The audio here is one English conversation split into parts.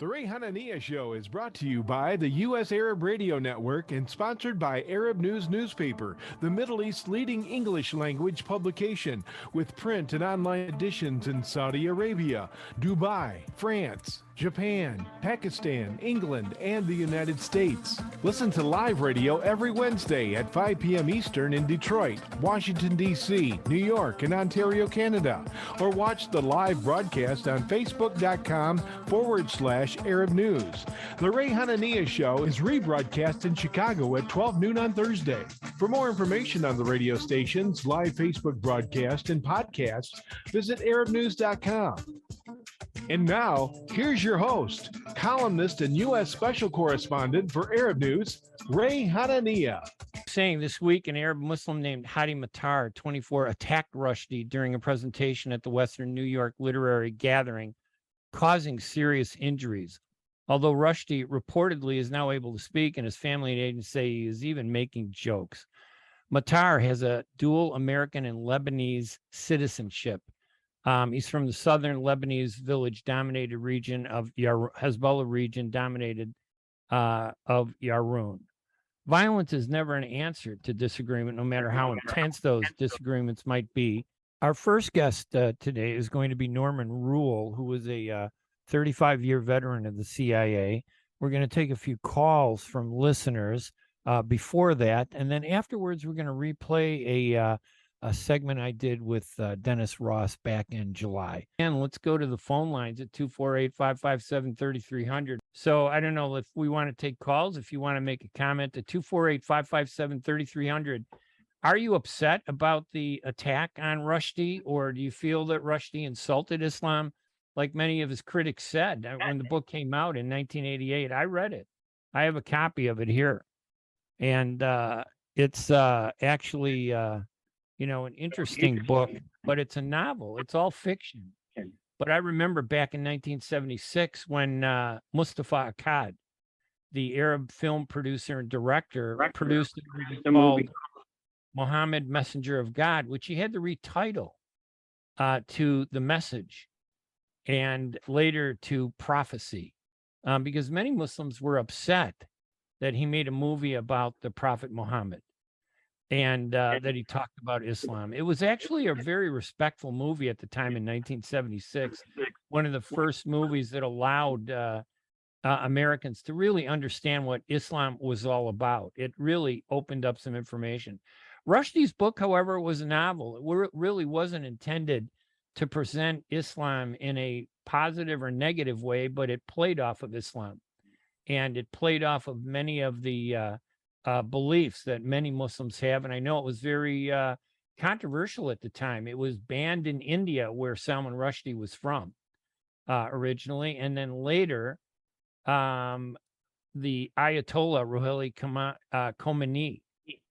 The Ray Hanania Show is brought to you by the U.S. Arab Radio Network and sponsored by Arab News Newspaper, the Middle East's leading English language publication, with print and online editions in Saudi Arabia, Dubai, France, Japan, Pakistan, England, and the United States. Listen to live radio every Wednesday at 5 p.m. Eastern in Detroit, Washington, D.C., New York, and Ontario, Canada. Or watch the live broadcast on Facebook.com/Arab News. The Ray Hanania Show is rebroadcast in Chicago at 12 noon on Thursday. For more information on the radio stations, live Facebook broadcast, and podcasts, visit ArabNews.com. And now, here's your host, columnist and U.S. Special Correspondent for Arab News, Ray Hanania. Saying this week, an Arab Muslim named Hadi Matar, 24, attacked Rushdie during a presentation at the Western New York Literary Gathering, causing serious injuries. Although Rushdie reportedly is now able to speak, and his family and agents say he is even making jokes. Matar has a dual American and Lebanese citizenship. He's from the Southern Lebanese village-dominated region of Hezbollah region, dominated of Yaroun. Violence is never an answer to disagreement, no matter how intense those disagreements might be. Our first guest today is going to be Norman Roule, who is a 35-year veteran of the CIA. We're going to take a few calls from listeners before that, and then afterwards we're going to replay a segment I did with Dennis Ross back in July. And let's go to the phone lines at 248-557-3300. So I don't know if we want to take calls, if you want to make a comment at 248-557-3300. Are you upset about the attack on Rushdie, or do you feel that Rushdie insulted Islam, like many of his critics said when the book came out in 1988? I read it. I have a copy of it here. And it's actually... an interesting book, but it's a novel. It's all fiction. But I remember back in 1976 when Mustafa Akkad, the Arab film producer and director, produced a movie called Muhammad, Messenger of God, which he had to retitle to The Message and later to Prophecy, because many Muslims were upset that he made a movie about the Prophet Muhammad. And that he talked about Islam. It was actually a very respectful movie at the time in 1976, one of the first movies that allowed Americans to really understand what Islam was all about. It really opened up some information. Rushdie's book, however, was a novel. It really wasn't intended to present Islam in a positive or negative way, but it played off of Islam. And it played off of many of the beliefs that many Muslims have. And I know it was very controversial at the time. It was banned in India, where Salman Rushdie was from originally. And then later, the Ayatollah Ruhola Khomeini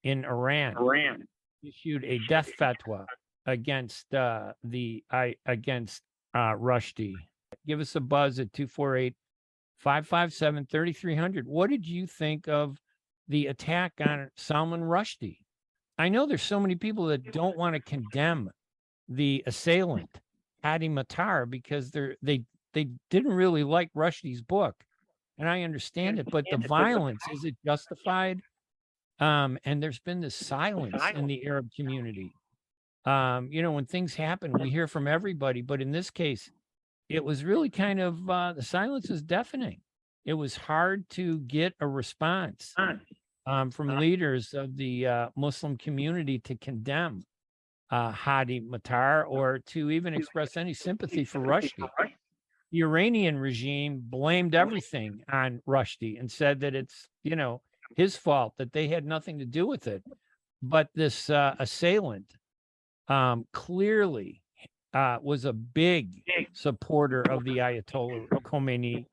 in Iran issued a death fatwa against Rushdie. Give us a buzz at 248-557-3300. What did you think of the attack on Salman Rushdie? I know there's so many people that don't want to condemn the assailant, Hadi Matar, because they didn't really like Rushdie's book, and I understand it. But the violence, is it justified? And there's been this silence in the Arab community. When things happen, we hear from everybody, but in this case, it was really kind of the silence is deafening. It was hard to get a response from leaders of the Muslim community to condemn Hadi Matar or to even express any sympathy for Rushdie. The Iranian regime blamed everything on Rushdie and said that it's, his fault, that they had nothing to do with it. But this assailant clearly was a big supporter of the Ayatollah Khomeini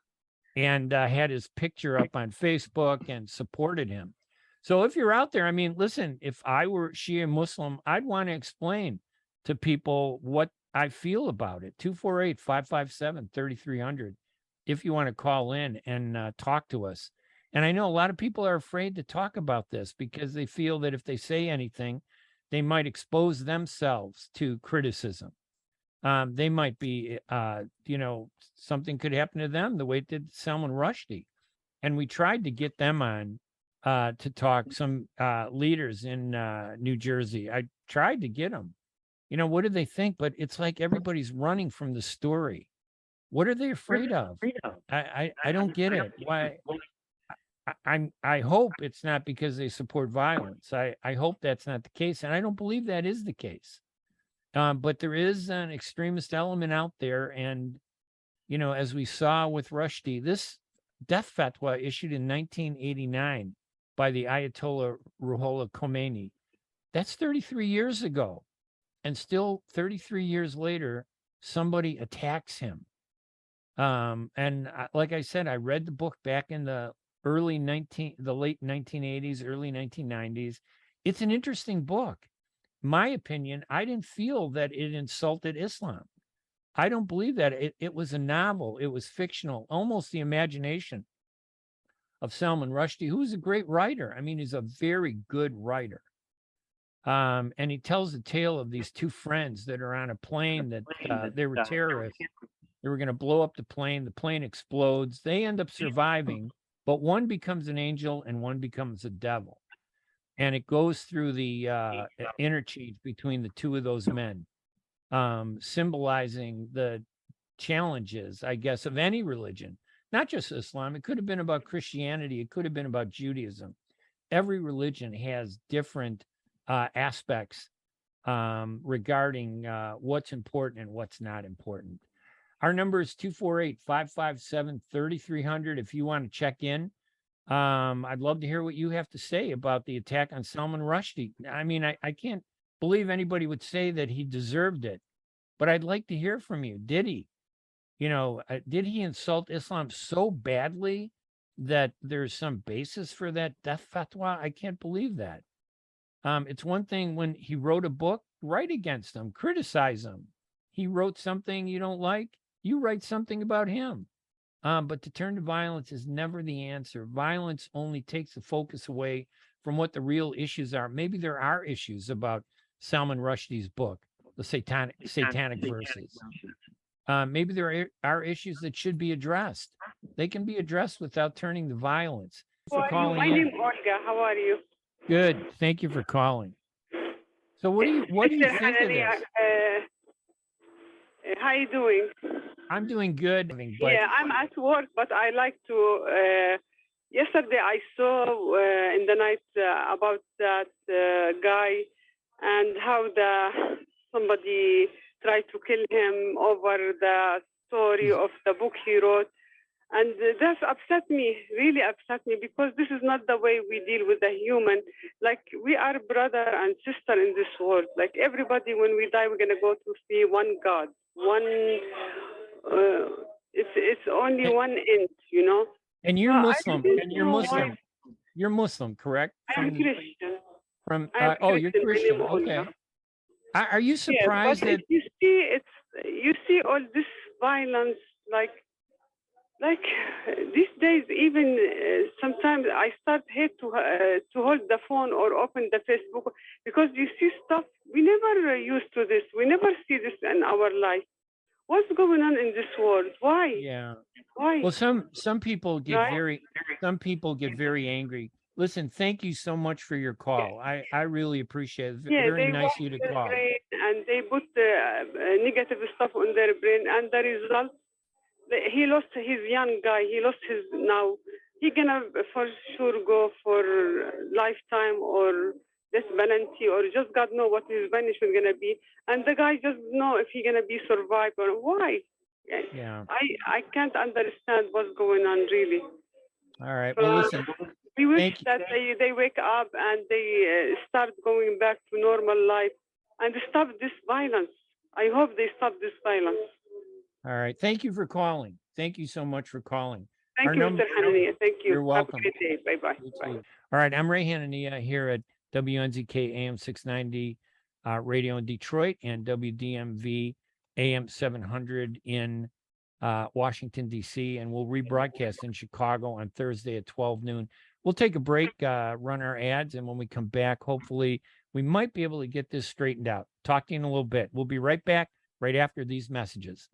and had his picture up on Facebook and supported him. So if you're out there, I mean, listen, if I were Shia Muslim, I'd want to explain to people what I feel about it. 248-557-3300 if you want to call in and talk to us. And I know a lot of people are afraid to talk about this because they feel that if they say anything, they might expose themselves to criticism. they might be, something could happen to them the way it did Salman Rushdie. And we tried to get them on to talk, some leaders in New Jersey. I tried to get them. What do they think? But it's like everybody's running from the story. What are they afraid of? I don't get it. Why? I hope it's not because they support violence. I hope that's not the case, and I don't believe that is the case. But there is an extremist element out there, and as we saw with Rushdie, this death fatwa issued in 1989 by the Ayatollah Ruhola Khomeini. That's 33 years ago, and still 33 years later, somebody attacks him. Like I said, I read the book back in the late 1980s, early 1990s. It's an interesting book. My opinion, I didn't feel that it insulted Islam. I don't believe that. It was a novel. It was fictional, almost the imagination of Salman Rushdie, who's a great writer. I mean, he's a very good writer. And he tells the tale of these two friends that are on a plane that they were terrorists. They were going to blow up the plane explodes. They end up surviving, but one becomes an angel and one becomes a devil. And it goes through the interchange between the two of those men, symbolizing the challenges, I guess, of any religion, not just Islam. It could have been about Christianity. It could have been about Judaism. Every religion has different aspects regarding what's important and what's not important. Our number is 248-557-3300. If you want to check in, I'd love to hear what you have to say about the attack on Salman Rushdie. I mean, I can't believe anybody would say that he deserved it, but I'd like to hear from you. Did he? Did he insult Islam so badly that there's some basis for that death fatwa? I can't believe that. It's one thing when he wrote a book, write against him, criticize him. He wrote something you don't like, you write something about him. But to turn to violence is never the answer. Violence only takes the focus away from what the real issues are. Maybe there are issues about Salman Rushdie's book, the Satanic Verses. Maybe there are issues that should be addressed. They can be addressed without turning to violence. My name is Olga. How are you? Good. Thank you for calling. So what do you think of this? How are you doing? I'm doing good. But yeah, I'm at work, but I like to. Yesterday, I saw in the night about that guy and how somebody tried to kill him over the story of the book he wrote. And that upset me, really upset me, because this is not the way we deal with a human. Like, we are brother and sister in this world. Like, everybody, when we die, we're going to go to see one God, it's only one end, And you're Muslim, You're Muslim, correct? I'm Christian. You're Christian. Okay. Are you surprised that you see all this violence, like these days, even sometimes I hate to hold the phone or open the Facebook, because you see stuff we never used to this. We never see this in our life. What's going on in this world? Why? Yeah. Why? Well, some people get very angry. Listen, thank you so much for your call. I really appreciate it. Very nice of you to call. And they put negative stuff on their brain, and the result, he lost his young guy. He lost his now. He gonna for sure go for lifetime or death penalty, or just God know what his punishment gonna be. And the guy just know if he gonna be survived or why. Yeah. I can't understand what's going on, really. All right. Well, listen. We wish that they wake up and they start going back to normal life and stop this violence. I hope they stop this violence. All right. Thank you for calling. Thank you so much for calling. Thank you, Mr. Hanania. Thank you. You're welcome. Have a good day. Bye-bye. All right. I'm Ray Hanania here at WNZK AM 690 radio in Detroit and WDMV AM 700 in Washington, D.C. And we'll rebroadcast in Chicago on Thursday at 12 noon. We'll take a break, run our ads, and when we come back, hopefully we might be able to get this straightened out. Talk to you in a little bit. We'll be right back right after these messages.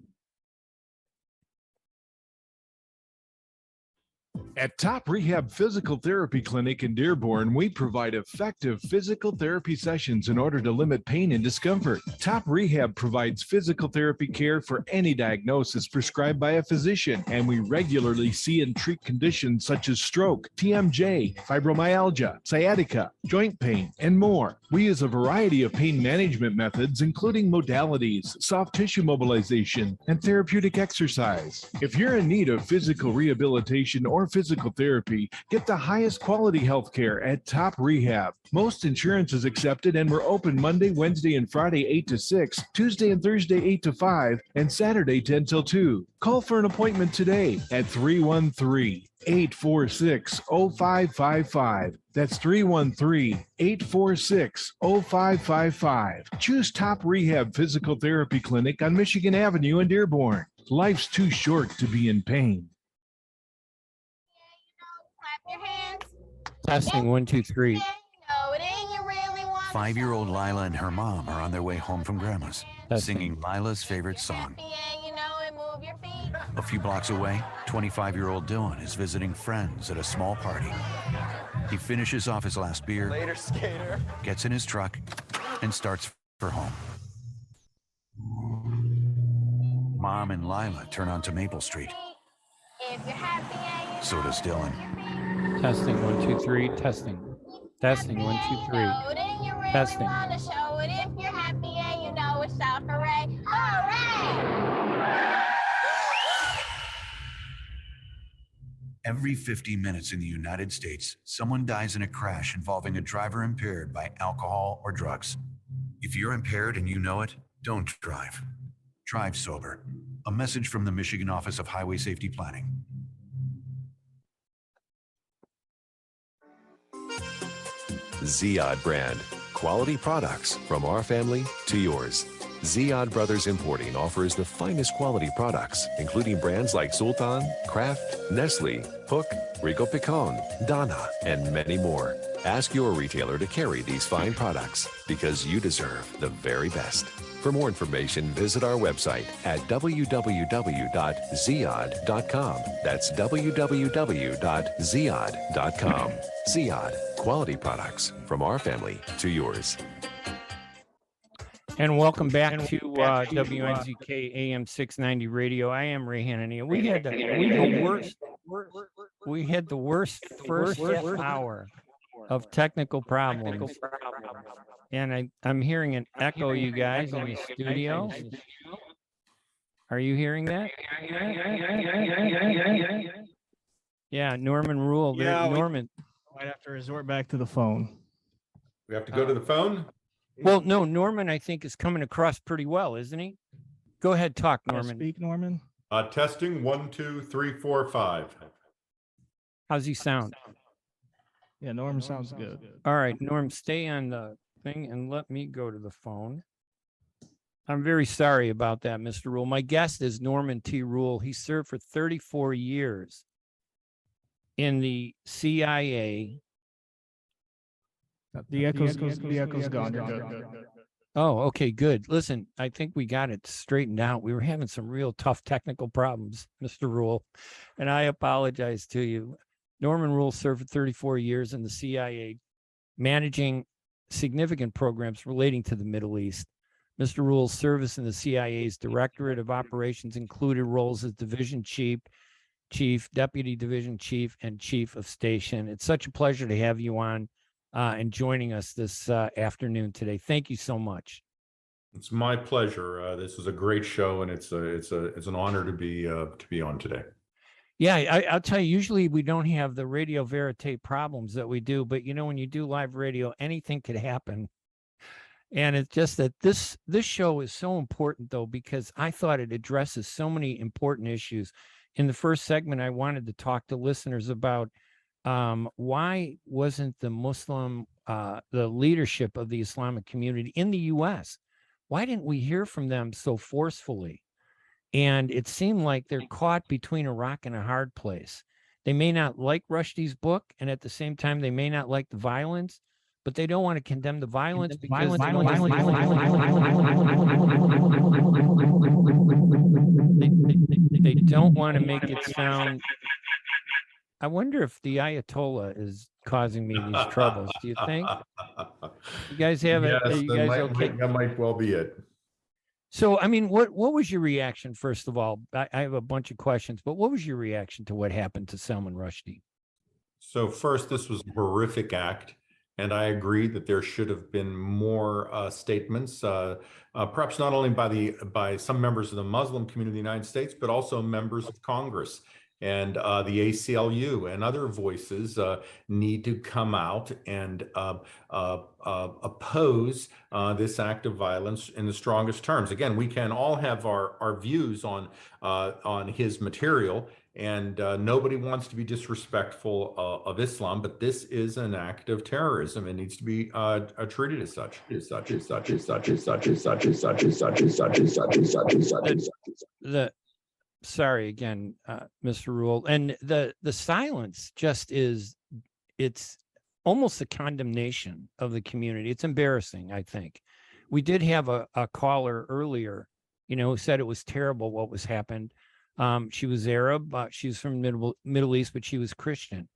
At Top Rehab Physical Therapy Clinic in Dearborn, we provide effective physical therapy sessions in order to limit pain and discomfort. Top Rehab provides physical therapy care for any diagnosis prescribed by a physician, and we regularly see and treat conditions such as stroke, TMJ, fibromyalgia, sciatica, joint pain, and more. We use a variety of pain management methods, including modalities, soft tissue mobilization, and therapeutic exercise. If you're in need of physical rehabilitation or physical therapy, get the highest quality health care at Top Rehab. Most insurance is accepted, and we're open Monday, Wednesday, and Friday 8 to 6, Tuesday and Thursday 8 to 5, and Saturday 10 till 2. Call for an appointment today at 313-846-0555. That's 313-846-0555. Choose Top Rehab Physical Therapy Clinic on Michigan Avenue in Dearborn. Life's too short to be in pain. Testing 1, 2, 3. 5-year-old Lila and her mom are on their way home from Grandma's, Testing. singing Lila's favorite song. A few blocks away, 25-year-old Dylan is visiting friends at a small party. He finishes off his last beer, Later, skater. gets in his truck, and starts for home. Mom and Lila turn onto Maple Street. So does Dylan. Testing 1, 2, 3. Testing. Testing 1, 2, 3. Testing. Every 50 minutes in the United States, someone dies in a crash involving a driver impaired by alcohol or drugs. If you're impaired and you know it, don't drive. Drive sober. A message from the Michigan Office of Highway Safety Planning. Ziyad brand. Quality products from our family to yours. Ziyad Brothers Importing offers the finest quality products, including brands like Sultan, Kraft, Nestle, Hook, Rico Picon, Donna, and many more. Ask your retailer to carry these fine products because you deserve the very best. For more information, visit our website at www.ziyad.com. That's www.ziyad.com. Ziyad, quality products from our family to yours. And welcome back to WNZK AM 690 Radio. I am Ray Hanania. We had the worst first half hour of technical problems. And I'm hearing an echo, you guys, in the studio. Are you hearing that? Yeah, Norman Roule. Yeah, Norman. Might have to resort back to the phone. We have to go to the phone? Well, no, Norman, I think, is coming across pretty well, isn't he? Go ahead, talk, Norman. Speak, Norman. Testing 1, 2, 3, 4, 5. How's he sound? Yeah, Norman sounds good. All right, Norm, stay on the thing and let me go to the phone. I'm very sorry about that, Mr. Roule. My guest is Norman T. Roule. He served for 34 years in the CIA. The echo's gone. You're good. Oh, okay, good. Listen, I think we got it straightened out. We were having some real tough technical problems, Mr. Roule, and I apologize to you. Norman Roule served for 34 years in the CIA, managing significant programs relating to the Middle East. Mr. Roule's service in the CIA's Directorate of Operations included roles as Division Chief, Deputy Division Chief, and Chief of Station. It's such a pleasure to have you on and joining us this afternoon today. Thank you so much. It's my pleasure. This is a great show, and it's an honor to be on today. Yeah, I'll tell you, usually we don't have the radio verite problems that we do, but you know, when you do live radio, anything could happen. And it's just that this show is so important, though, because I thought it addresses so many important issues. In the first segment, I wanted to talk to listeners about why wasn't the Muslim, the leadership of the Islamic community in the U.S., why didn't we hear from them so forcefully? And it seemed like they're caught between a rock and a hard place. They may not like Rushdie's book, and at the same time, they may not like the violence, but they don't want to condemn the violence because they don't want to make it sound. I wonder if the Ayatollah is causing me these troubles. Do you think? You guys have it? Yes, Are you guys okay? that might well be it. So, I mean, what was your reaction, first of all? I have a bunch of questions, but what was your reaction to what happened to Salman Rushdie? So first, this was a horrific act, and I agree that there should have been more statements, perhaps not only by some members of the Muslim community of the United States, but also members of Congress. And the ACLU and other voices need to come out and oppose this act of violence in the strongest terms. Again, we can all have our views on his material, and nobody wants to be disrespectful of Islam, but this is an act of terrorism. It needs to be treated as such. Sorry again, Mr. Roule. And the silence just it's almost a condemnation of the community. It's embarrassing, I think. We did have a caller earlier, who said it was terrible what was happened. She was Arab, she was from Middle East, but she was Christian.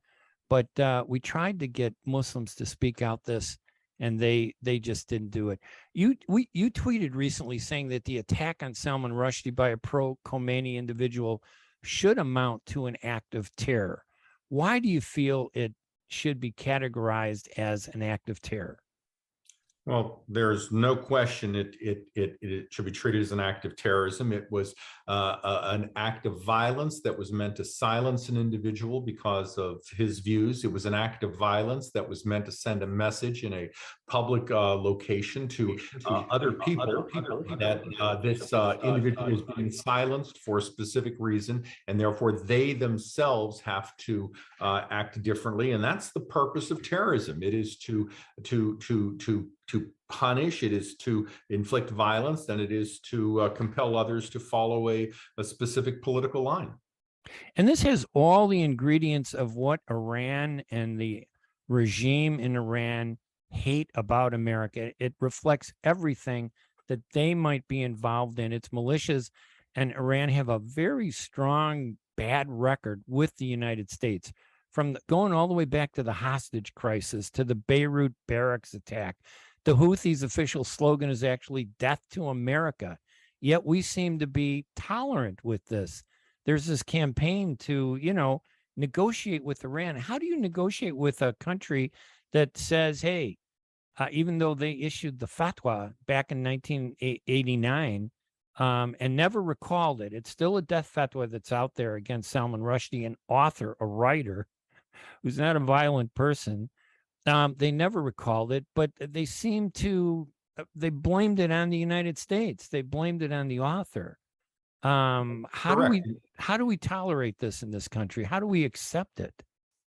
But we tried to get Muslims to speak out this, and they just didn't do it. You tweeted recently saying that the attack on Salman Rushdie by a pro-Khomeini individual should amount to an act of terror. Why do you feel it should be categorized as an act of terror? Well, there's no question it should be treated as an act of terrorism. It was an act of violence that was meant to silence an individual because of his views. It was an act of violence that was meant to send a message in a public location to other people that this individual is being silenced for a specific reason, and therefore they themselves have to act differently. And that's the purpose of terrorism. It is to punish, it is to inflict violence, and it is to compel others to follow a specific political line. And this has all the ingredients of what Iran and the regime in Iran hate about America. It reflects everything that they might be involved in. It's militias, and Iran have a very strong bad record with the United States, from going all the way back to the hostage crisis, to the Beirut barracks attack. The Houthis' official slogan is actually "Death to America," yet we seem to be tolerant with this. There's this campaign to, negotiate with Iran. How do you negotiate with a country that says, hey, even though they issued the fatwa back in 1989 and never recalled it, it's still a death fatwa that's out there against Salman Rushdie, an author, a writer who's not a violent person. They never recalled it, but they seem to, they blamed it on the United States. They blamed it on the author. How do we tolerate this in this country? How do we accept it?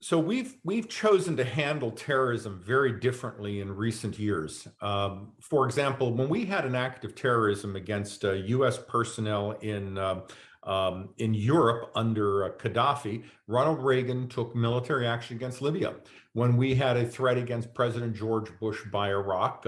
So we've chosen to handle terrorism very differently in recent years. For example, when we had an act of terrorism against U.S. personnel in Europe under Gaddafi, Ronald Reagan took military action against Libya. When we had a threat against President George Bush by Iraq,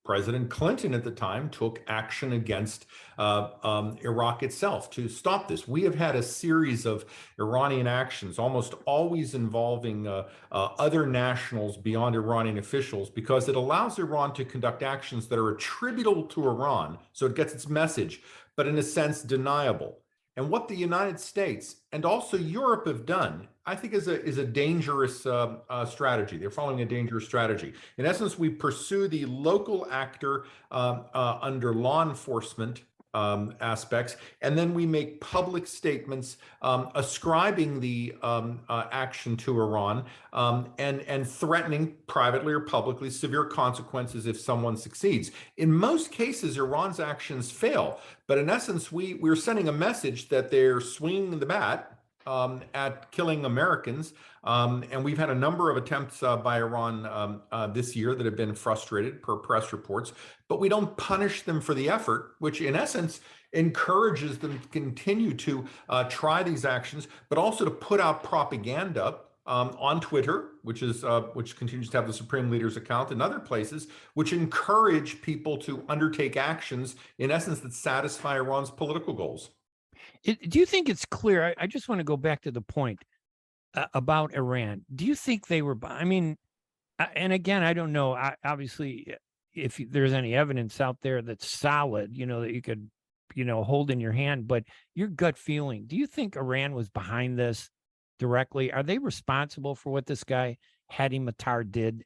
President Clinton at the time took action against Iraq itself to stop this. We have had a series of Iranian actions, almost always involving other nationals beyond Iranian officials, because it allows Iran to conduct actions that are attributable to Iran, so it gets its message, but in a sense deniable. And what the United States and also Europe have done, I think, is a dangerous strategy. They're following a dangerous strategy. In essence, we pursue the local actor under law enforcement aspects, and then we make public statements ascribing the action to Iran and threatening privately or publicly severe consequences if someone succeeds. In most cases, Iran's actions fail, but in essence, we're sending a message that they're swinging the bat at killing Americans. And we've had a number of attempts by Iran this year that have been frustrated per press reports, but we don't punish them for the effort, which in essence encourages them to continue to try these actions, but also to put out propaganda on Twitter, which continues to have the Supreme Leader's account, and other places, which encourage people to undertake actions, in essence, that satisfy Iran's political goals. Do you think it's clear? I just want to go back to the point about Iran. Do you think they were? I mean, and again, I don't know. Obviously, if there's any evidence out there that's solid, that you could, hold in your hand, but your gut feeling, do you think Iran was behind this directly? Are they responsible for what this guy, Hadi Matar, did?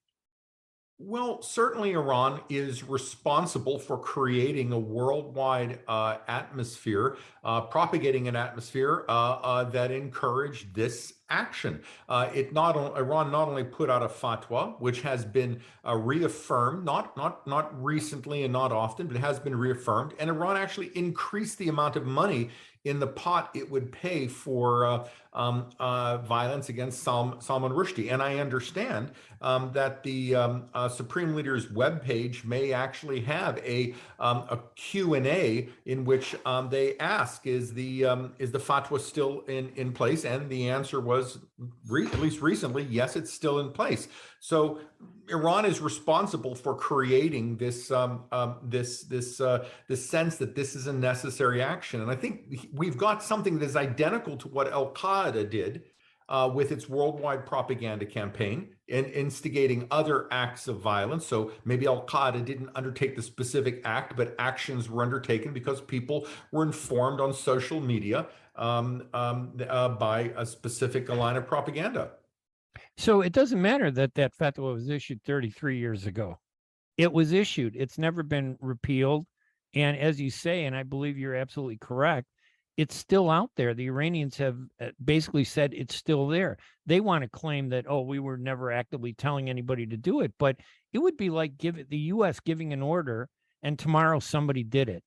Well, certainly Iran is responsible for creating a worldwide atmosphere, propagating an atmosphere that encouraged this action. Iran not only put out a fatwa, which has been reaffirmed, not recently and not often, but it has been reaffirmed, and Iran actually increased the amount of money in the pot it would pay for violence against Salman Rushdie. And I understand that the Supreme Leader's webpage may actually have a Q&A in which they ask, is the fatwa still in place? And the answer was, at least recently, yes, it's still in place. So Iran is responsible for creating this this sense that this is a necessary action. And I think we've got something that is identical to what Al-Qaeda did with its worldwide propaganda campaign and instigating other acts of violence. So maybe Al-Qaeda didn't undertake the specific act, but actions were undertaken because people were informed on social media by a specific line of propaganda. So it doesn't matter that fatwa was issued 33 years ago. It was issued. It's never been repealed. And as you say, and I believe you're absolutely correct, it's still out there. The Iranians have basically said it's still there. They want to claim that, we were never actively telling anybody to do it. But it would be like the U.S. giving an order and tomorrow somebody did it.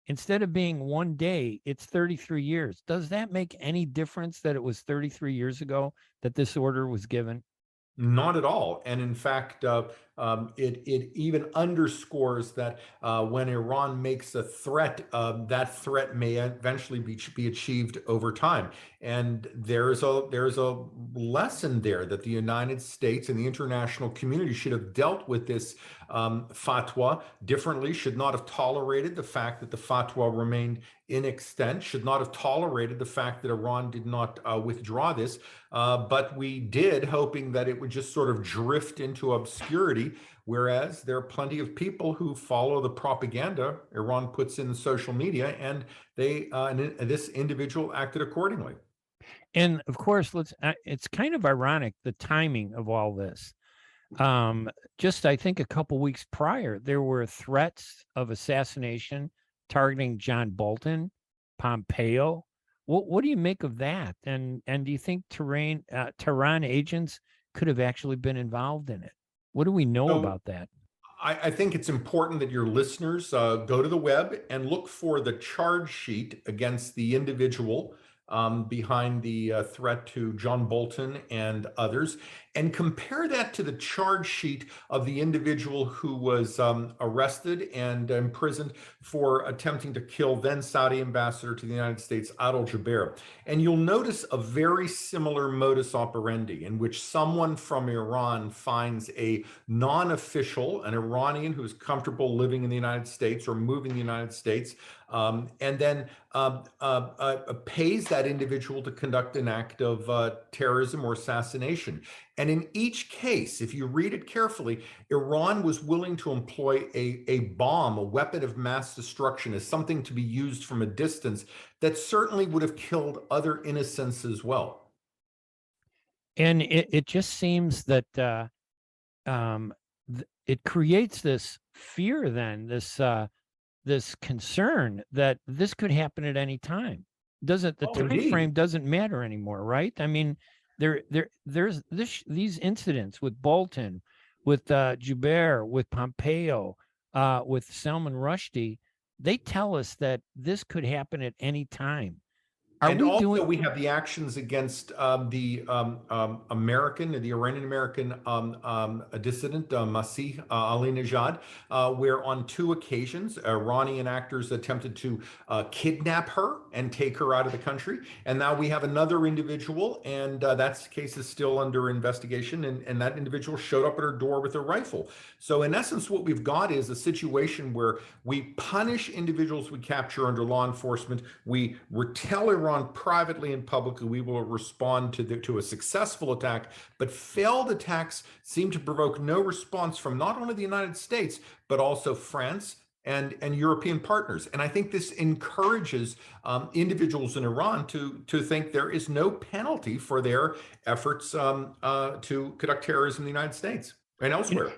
Instead of being one day, it's 33 years. Does that make any difference that it was 33 years ago that this order was given? Not at all. And in fact, it even underscores that when Iran makes a threat, that threat may eventually be achieved over time. And there's a lesson there that the United States and the international community should have dealt with this fatwa differently, should not have tolerated the fact that the fatwa remained in extent, should not have tolerated the fact that Iran did not withdraw this, but we did, hoping that it would just sort of drift into obscurity, whereas there are plenty of people who follow the propaganda Iran puts in social media, and this individual acted accordingly. And of course, it's kind of ironic, the timing of all this. Just, I think a couple weeks prior, there were threats of assassination targeting John Bolton, Pompeo. What do you make of that? And do you think Tehran agents could have actually been involved in it? What do we know about that? I think it's important that your listeners go to the web and look for the charge sheet against the individual behind the threat to John Bolton and others, and compare that to the charge sheet of the individual who was arrested and imprisoned for attempting to kill then Saudi ambassador to the United States, Adel Jaber. And you'll notice a very similar modus operandi in which someone from Iran finds a non-official, an Iranian who's comfortable living in the United States or moving to the United States, and then pays that individual to conduct an act of terrorism or assassination. And in each case, if you read it carefully, Iran was willing to employ a bomb, a weapon of mass destruction, as something to be used from a distance that certainly would have killed other innocents as well. And it just seems that it creates this fear, then this concern that this could happen at any time. The time frame doesn't matter anymore, right? I mean, there's these incidents with Bolton, with Jaber, with Pompeo, with Salman Rushdie. They tell us that this could happen at any time. And we also, doing? we have the actions against the Iranian American dissident, Masih Alinejad, where on 2 occasions, Iranian actors attempted to kidnap her and take her out of the country. And now we have another individual, and that case is still under investigation. And that individual showed up at her door with a rifle. So in essence, what we've got is a situation where we punish individuals we capture under law enforcement. We tell Iran privately and publicly we will respond to a successful attack, but failed attacks seem to provoke no response from not only the United States, but also France and European partners. And I think this encourages individuals in Iran to think there is no penalty for their efforts to conduct terrorism in the United States and elsewhere.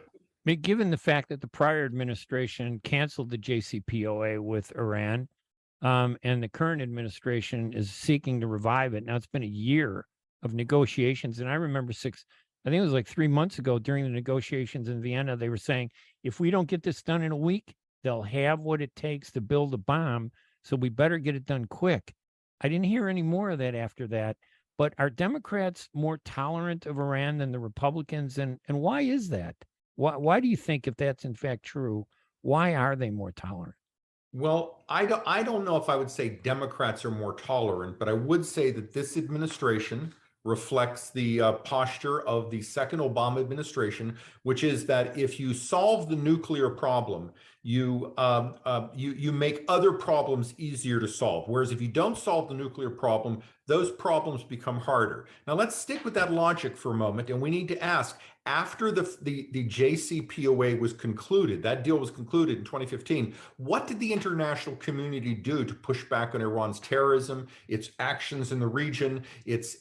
Given the fact that the prior administration canceled the JCPOA with Iran, and the current administration is seeking to revive it. Now, it's been a year of negotiations. And I remember I think it was like 3 months ago during the negotiations in Vienna, they were saying, if we don't get this done in a week, they'll have what it takes to build a bomb. So we better get it done quick. I didn't hear any more of that after that. But are Democrats more tolerant of Iran than the Republicans? And why is that? Why do you think, if that's in fact true, why are they more tolerant? Well, I don't know if I would say Democrats are more tolerant, but I would say that this administration reflects the posture of the second Obama administration, which is that if you solve the nuclear problem, you make other problems easier to solve. Whereas if you don't solve the nuclear problem, those problems become harder. Now let's stick with that logic for a moment, and we need to ask, after the JCPOA was concluded, that deal was concluded in 2015, what did the international community do to push back on Iran's terrorism, its actions in the region, its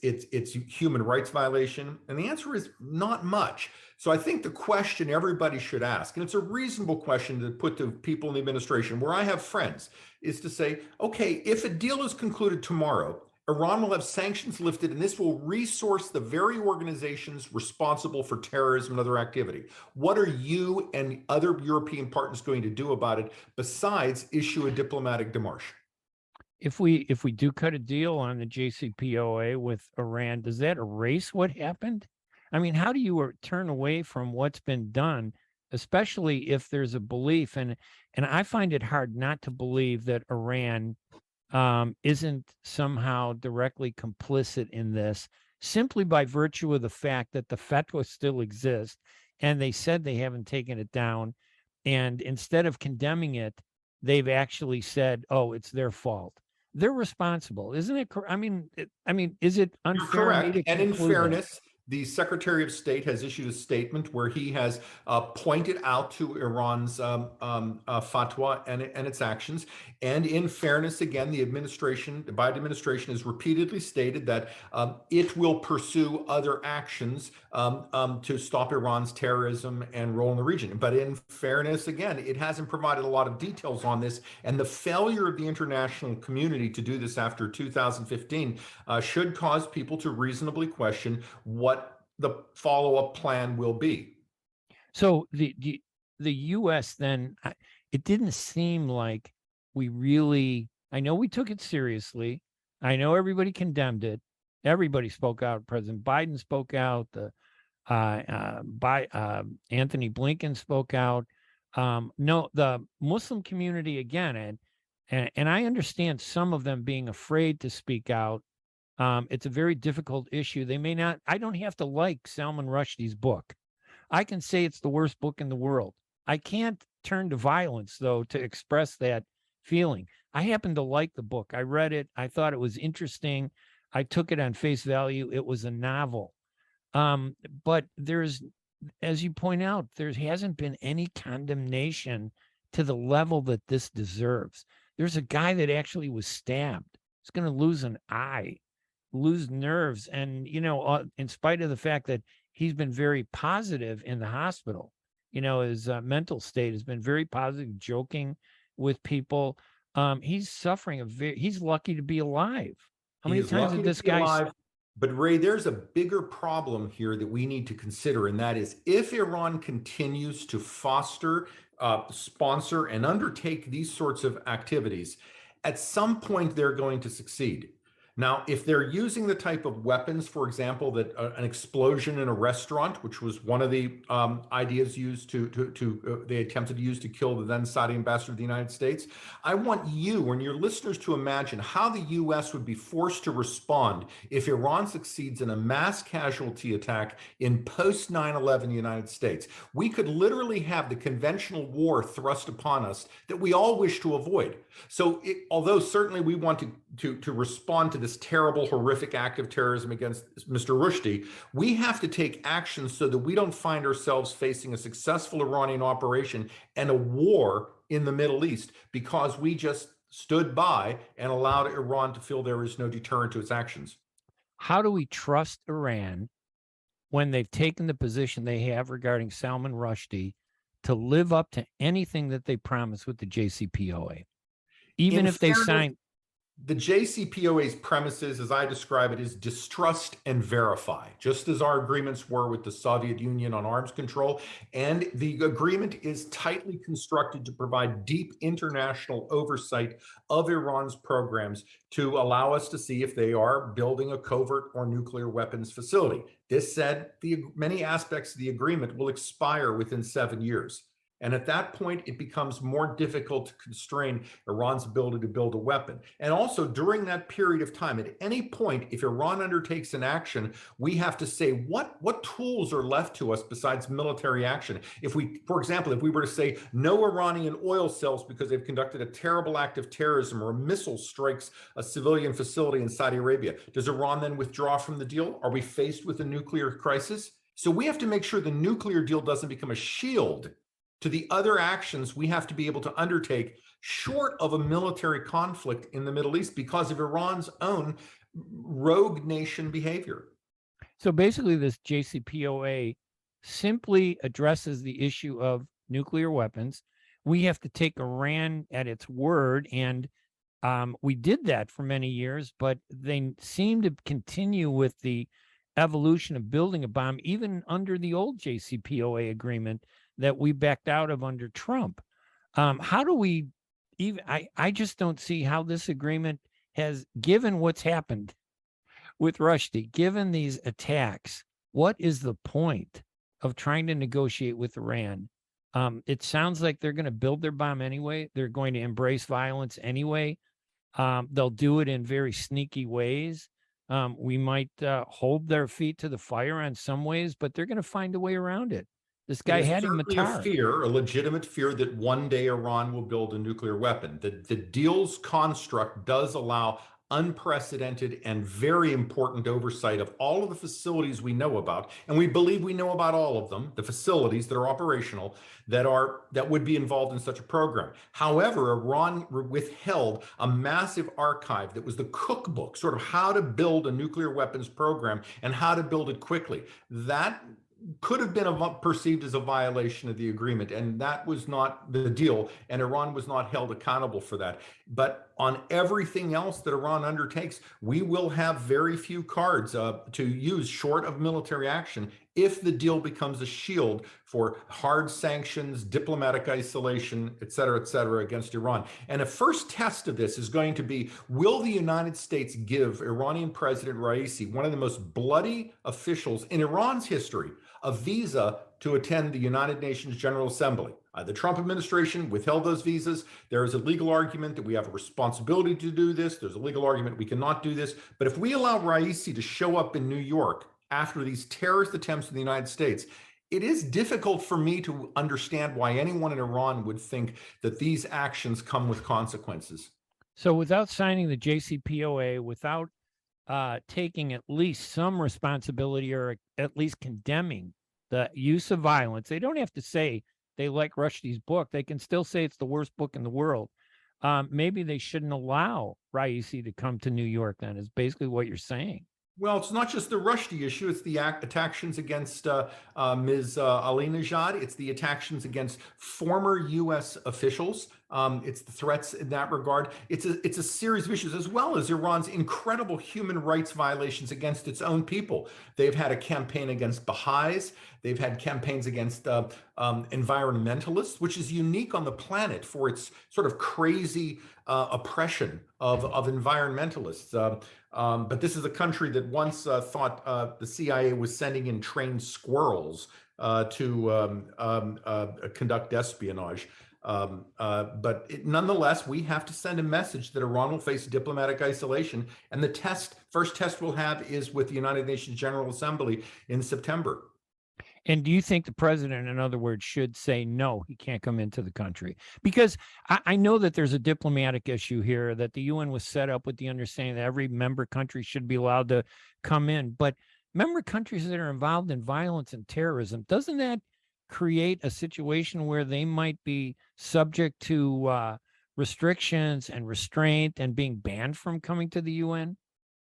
human rights violation? And the answer is not much. So I think the question everybody should ask, and it's a reasonable question to put to people in the administration where I have friends, is to say, okay, if a deal is concluded tomorrow, Iran will have sanctions lifted, and this will resource the very organizations responsible for terrorism and other activity. What are you and other European partners going to do about it besides issue a diplomatic démarche? If we do cut a deal on the JCPOA with Iran, does that erase what happened? I mean, how do you turn away from what's been done, especially if there's a belief, and I find it hard not to believe that Iran isn't somehow directly complicit in this, simply by virtue of the fact that the fatwa still exists, and they said they haven't taken it down, and instead of condemning it, they've actually said, "Oh, it's their fault. They're responsible," isn't it? I mean, is it unfair? You're correct. And in fairness, the Secretary of State has issued a statement where he has pointed out to Iran's fatwa and its actions. And in fairness, again, the Biden administration has repeatedly stated that it will pursue other actions to stop Iran's terrorism and role in the region. But in fairness, again, it hasn't provided a lot of details on this. And the failure of the international community to do this after 2015 should cause people to reasonably question what the follow-up plan will be. So the U.S. then, it didn't seem like we really, I know we took it seriously. I know everybody condemned it. Everybody spoke out. President Biden spoke out. Anthony Blinken spoke out. No, the Muslim community again, and I understand some of them being afraid to speak out. It's a very difficult issue. They may not, I don't have to like Salman Rushdie's book. I can say it's the worst book in the world. I can't turn to violence, though, to express that feeling. I happen to like the book. I read it. I thought it was interesting. I took it on face value. It was a novel. But there's, as you point out, there hasn't been any condemnation to the level that this deserves. There's a guy that actually was stabbed. He's going to lose an eye, lose nerves. And, in spite of the fact that he's been very positive in the hospital, his mental state has been very positive, joking with people. He's suffering he's lucky to be alive. How many times did this guy alive? But Ray, there's a bigger problem here that we need to consider, and that is if Iran continues to foster, sponsor, and undertake these sorts of activities, at some point they're going to succeed. Now, if they're using the type of weapons, for example, that an explosion in a restaurant, which was one of the ideas used they attempted to use to kill the then Saudi ambassador to the United States, I want you and your listeners to imagine how the U.S. would be forced to respond if Iran succeeds in a mass casualty attack in post 9/11 United States. We could literally have the conventional war thrust upon us that we all wish to avoid. So, although certainly we want to respond to this terrible, horrific act of terrorism against Mr. Rushdie, we have to take action so that we don't find ourselves facing a successful Iranian operation and a war in the Middle East because we just stood by and allowed Iran to feel there is no deterrent to its actions. How do we trust Iran when they've taken the position they have regarding Salman Rushdie to live up to anything that they promised with the JCPOA? Even if they sign. The JCPOA's premises, as I describe it, is distrust and verify, just as our agreements were with the Soviet Union on arms control. And the agreement is tightly constructed to provide deep international oversight of Iran's programs to allow us to see if they are building a covert or nuclear weapons facility. This said, many aspects of the agreement will expire within 7 years. And at that point, it becomes more difficult to constrain Iran's ability to build a weapon. And also during that period of time, at any point, if Iran undertakes an action, we have to say, what tools are left to us besides military action? If we, for example, if we were to say no Iranian oil sales because they've conducted a terrible act of terrorism or a missile strikes a civilian facility in Saudi Arabia, does Iran then withdraw from the deal? Are we faced with a nuclear crisis? So we have to make sure the nuclear deal doesn't become a shield to the other actions we have to be able to undertake short of a military conflict in the Middle East because of Iran's own rogue nation behavior. So basically, this JCPOA simply addresses the issue of nuclear weapons. We have to take Iran at its word, and we did that for many years, but they seem to continue with the evolution of building a bomb, even under the old JCPOA agreement that we backed out of under Trump. How do we even, I just don't see how this agreement has, given what's happened with Rushdie, given these attacks, what is the point of trying to negotiate with Iran? It sounds like they're going to build their bomb anyway. They're going to embrace violence anyway. They'll do it in very sneaky ways. We might hold their feet to the fire on some ways, but they're going to find a way around it. This guy Hadi Matar. A legitimate fear that one day Iran will build a nuclear weapon. The deal's construct does allow unprecedented and very important oversight of all of the facilities we know about, and we believe we know about all of them, the facilities that are operational that would be involved in such a program. However, Iran withheld a massive archive that was the cookbook, sort of how to build a nuclear weapons program and how to build it quickly. That could have been perceived as a violation of the agreement, and that was not the deal, and Iran was not held accountable for that. But on everything else that Iran undertakes, we will have very few cards to use short of military action if the deal becomes a shield for hard sanctions, diplomatic isolation, et cetera, against Iran. And a first test of this is going to be, will the United States give Iranian President Raisi, one of the most bloody officials in Iran's history, a visa to attend the United Nations General Assembly? The Trump administration withheld those visas. There is a legal argument that we have a responsibility to do this. There's a legal argument we cannot do this. But if we allow Raisi to show up in New York after these terrorist attempts in the United States, it is difficult for me to understand why anyone in Iran would think that these actions come with consequences. So without signing the JCPOA, without taking at least some responsibility or at least condemning the use of violence, they don't have to say they like Rushdie's book. They can still say it's the worst book in the world. Maybe they shouldn't allow Raisi to come to New York then, is basically what you're saying. Well, it's not just the Rushdie issue. It's the attacks against Ms. Ali Najad. It's the attacks against former U.S. officials. It's the threats in that regard. It's a series of issues, as well as Iran's incredible human rights violations against its own people. They've had a campaign against Baha'is. They've had campaigns against environmentalists, which is unique on the planet for its sort of crazy oppression of environmentalists. But this is a country that once thought the CIA was sending in trained squirrels to conduct espionage. Nonetheless, we have to send a message that Iran will face diplomatic isolation. And the first test we'll have is with the United Nations General Assembly in September. And do you think the president, in other words, should say, no, he can't come into the country? Because I know that there's a diplomatic issue here, that the UN was set up with the understanding that every member country should be allowed to come in. But member countries that are involved in violence and terrorism, doesn't that create a situation where they might be subject to restrictions and restraint and being banned from coming to the UN?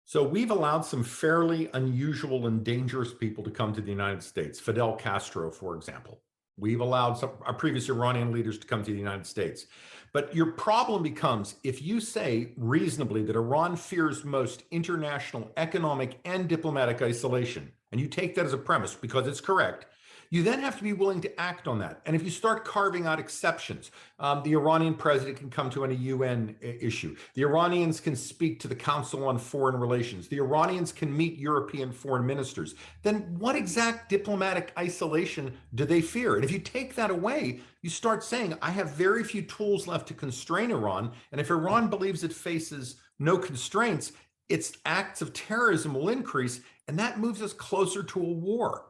So we've allowed some fairly unusual and dangerous people to come to the United States. Fidel Castro, for example. We've allowed some our previous Iranian leaders to come to the United States. But your problem becomes, if you say reasonably that Iran fears most international economic and diplomatic isolation, and you take that as a premise because it's correct, you then have to be willing to act on that. And if you start carving out exceptions, the Iranian president can come to any UN issue. The Iranians can speak to the Council on Foreign Relations. The Iranians can meet European foreign ministers. Then what exact diplomatic isolation do they fear? And if you take that away, you start saying, I have very few tools left to constrain Iran. And if Iran believes it faces no constraints, its acts of terrorism will increase. And that moves us closer to a war.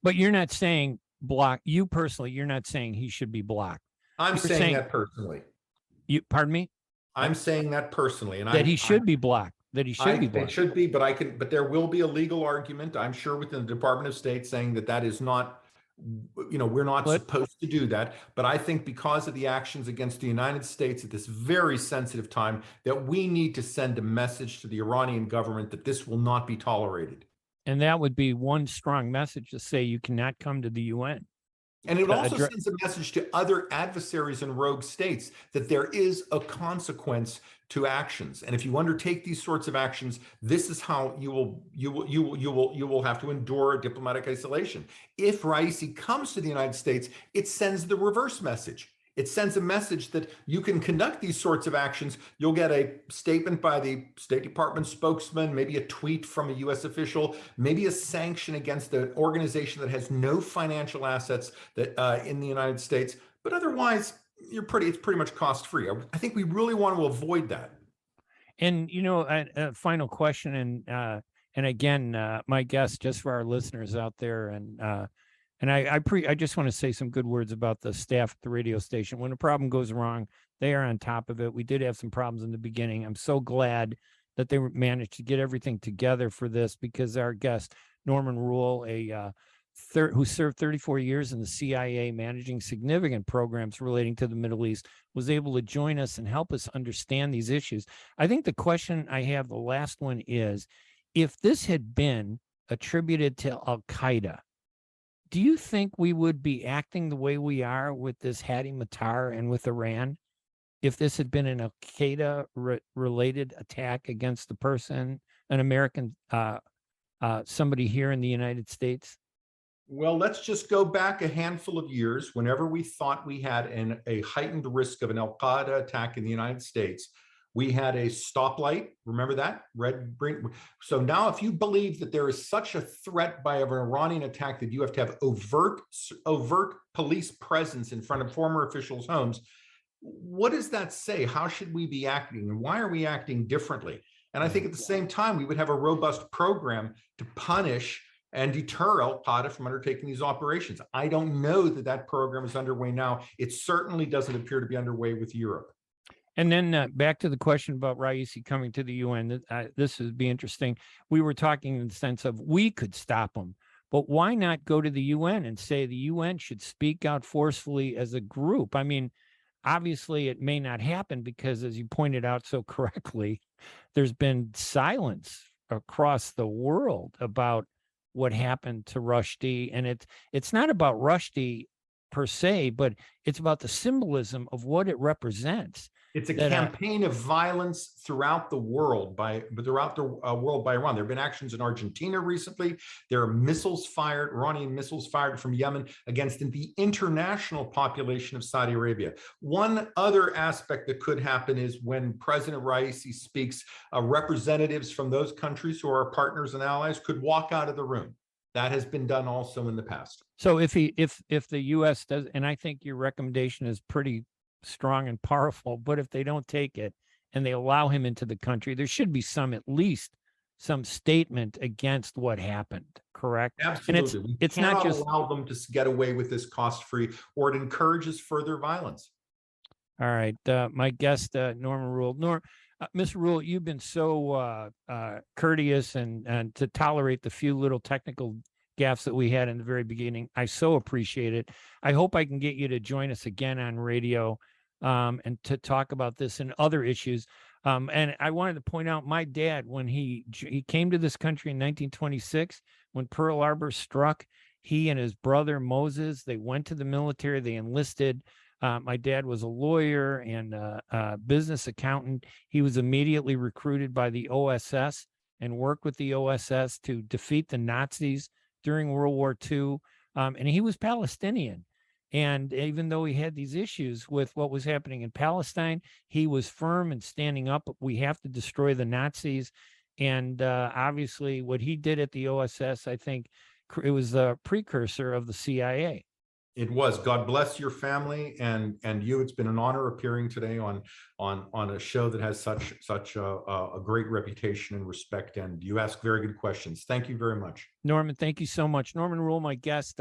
But you're not saying block. You personally, you're not saying he should be blocked. I'm saying that personally. You, pardon me? I'm saying that personally, and that he should be blocked. That he should be blocked. It should be, but there will be a legal argument, I'm sure, within the Department of State saying that is not, we're not supposed to do that. But I think because of the actions against the United States at this very sensitive time, that we need to send a message to the Iranian government that this will not be tolerated. And that would be one strong message to say you cannot come to the UN. And it also sends a message to other adversaries and rogue states that there is a consequence to actions. And if you undertake these sorts of actions, this is how you will have to endure diplomatic isolation. If Raisi comes to the United States, it sends the reverse message. It sends a message that you can conduct these sorts of actions. You'll get a statement by the State Department spokesman, maybe a tweet from a U.S. official, maybe a sanction against an organization that has no financial assets that in the United States. But otherwise, it's pretty much cost-free. I think we really want to avoid that. And a final question, and again, my guess, just for our listeners out there, and I just want to say some good words about the staff at the radio station. When a problem goes wrong, they are on top of it. We did have some problems in the beginning. I'm so glad that they managed to get everything together for this, because our guest, Norman Roule, who served 34 years in the CIA managing significant programs relating to the Middle East, was able to join us and help us understand these issues. I think the question I have, the last one, is if this had been attributed to Al-Qaeda, do you think we would be acting the way we are with this Hadi Matar and with Iran if this had been an Al-Qaeda related attack against the person, an American, somebody here in the United States? Well, let's just go back a handful of years. Whenever we thought we had a heightened risk of an Al-Qaeda attack in the United States, we had a stoplight. Remember that? Red, green. So now if you believe that there is such a threat by an Iranian attack that you have to have overt police presence in front of former officials' homes, what does that say? How should we be acting? And why are we acting differently? And I think at the same time, we would have a robust program to punish and deter Al-Qaeda from undertaking these operations. I don't know that program is underway now. It certainly doesn't appear to be underway with Europe. And then back to the question about Raisi coming to the UN. This would be interesting. We were talking in the sense of we could stop him, but why not go to the UN and say the UN should speak out forcefully as a group? I mean, obviously it may not happen because, as you pointed out so correctly, there's been silence across the world about what happened to Rushdie. And it's not about Rushdie per se, but it's about the symbolism of what it represents. It's a campaign of violence throughout the world by Iran. There have been actions in Argentina recently. There are missiles fired, Iranian missiles fired from Yemen against the international population of Saudi Arabia. One other aspect that could happen is when President Raisi speaks, representatives from those countries who are our partners and allies could walk out of the room. That has been done also in the past. So if the U.S. does, and I think your recommendation is pretty strong and powerful, but if they don't take it and they allow him into the country, there should be at least some statement against what happened, correct? Absolutely. And it's not just allow them to get away with this cost-free, or it encourages further violence. All right. My guest, Norman Roule. Mr. Roule, you've been so courteous and to tolerate the few little technical gaffes that we had in the very beginning. I so appreciate it. I hope I can get you to join us again on radio and to talk about this and other issues. And I wanted to point out my dad, when he came to this country in 1926, when Pearl Harbor struck, he and his brother Moses, they went to the military, they enlisted. My dad was a lawyer and a business accountant. He was immediately recruited by the OSS and worked with the OSS to defeat the Nazis during World War II. And he was Palestinian. And even though he had these issues with what was happening in Palestine, he was firm in standing up. We have to destroy the Nazis. And obviously what he did at the OSS, I think it was the precursor of the CIA. It was. God bless your family and you. It's been an honor appearing today on a show that has such a great reputation and respect. And you ask very good questions. Thank you very much, Norman. Thank you so much, Norman Roule, my guest.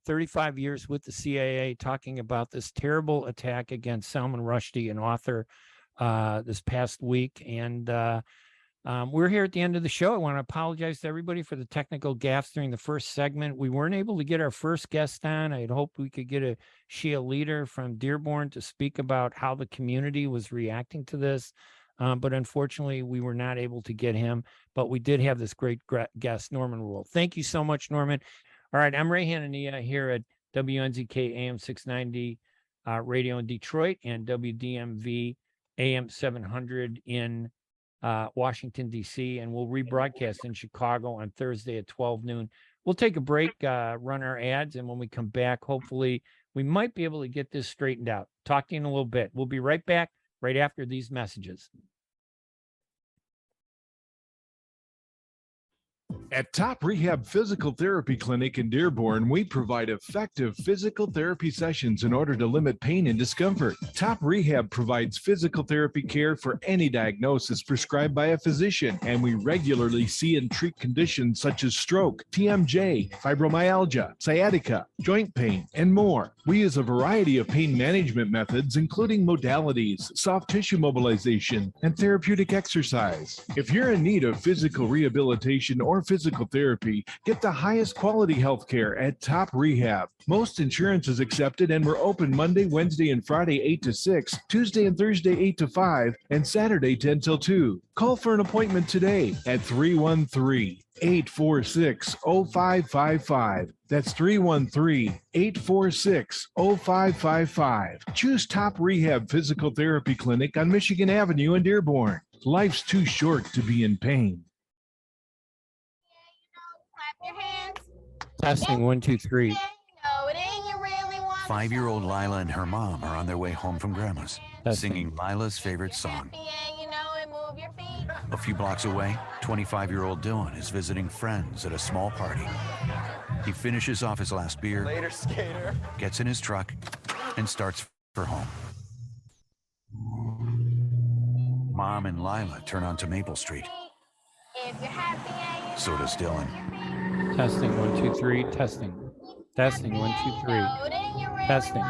35 years with the CIA, talking about this terrible attack against Salman Rushdie, an author, this past week. And we're here at the end of the show. I want to apologize to everybody for the technical gaffes during the first segment. We weren't able to get our first guest on. I had hoped we could get a Shia leader from Dearborn to speak about how the community was reacting to this. But unfortunately, we were not able to get him. But we did have this great guest, Norman Roule. Thank you so much, Norman. All right, I'm Ray Hanania here at WNZK AM 690 radio in Detroit and WDMV AM 700 in Washington, D.C., and we'll rebroadcast in Chicago on Thursday at 12 noon. We'll take a break, run our ads, and when we come back, hopefully we might be able to get this straightened out. Talk to you in a little bit. We'll be right back right after these messages. At Top Rehab Physical Therapy Clinic in Dearborn, we provide effective physical therapy sessions in order to limit pain and discomfort. Top Rehab provides physical therapy care for any diagnosis prescribed by a physician, and we regularly see and treat conditions such as stroke, TMJ, fibromyalgia, sciatica, joint pain, and more. We use a variety of pain management methods, including modalities, soft tissue mobilization, and therapeutic exercise. If you're in need of physical rehabilitation or physical therapy, get the highest quality health care at Top Rehab. Most insurance is accepted, and we're open Monday, Wednesday, and Friday 8 to 6, Tuesday and Thursday 8 to 5, and Saturday 10 till 2. Call for an appointment today at 313-846-0555. That's 313-846-0555. Choose Top Rehab Physical Therapy Clinic on Michigan Avenue in Dearborn. Life's too short to be in pain. Testing 1, 2, 3. 5-year-old Lila and her mom are on their way home from Grandma's, singing Lila's favorite song. A few blocks away, 25-year-old Dylan is visiting friends at a small party. He finishes off his last beer, later, skater, gets in his truck, and starts for home. Mom and Lila turn onto Maple Street. So does Dylan. Testing 1, 2, 3. Testing. Testing 1, 2, 3. Testing.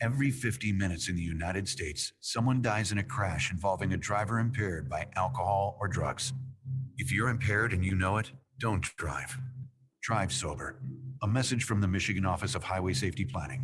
Every 50 minutes in the United States, someone dies in a crash involving a driver impaired by alcohol or drugs. If you're impaired and you know it, don't drive. Drive sober. A message from the Michigan Office of Highway Safety Planning.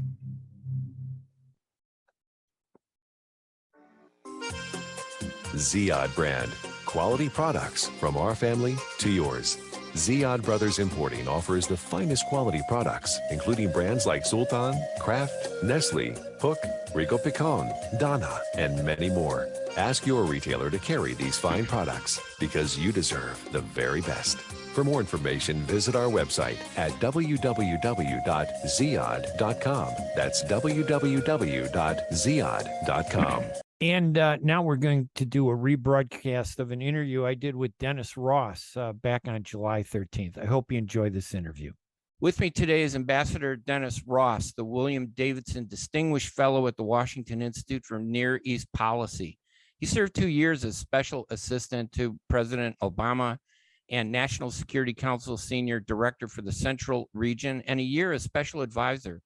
Ziyad brand. Quality products from our family to yours. Ziad Brothers Importing offers the finest quality products, including brands like Sultan, Kraft, Nestle, Hook, Rico Picon, Donna, and many more. Ask your retailer to carry these fine products because you deserve the very best. For more information, visit our website at www.ziad.com. That's www.ziad.com. And now we're going to do a rebroadcast of an interview I did with Dennis Ross back on July 13th. I hope you enjoy this interview. With me today is Ambassador Dennis Ross, the William Davidson Distinguished Fellow at the Washington Institute for Near East Policy. He served 2 years as Special Assistant to President Obama and National Security Council Senior Director for the Central Region, and a year as Special Advisor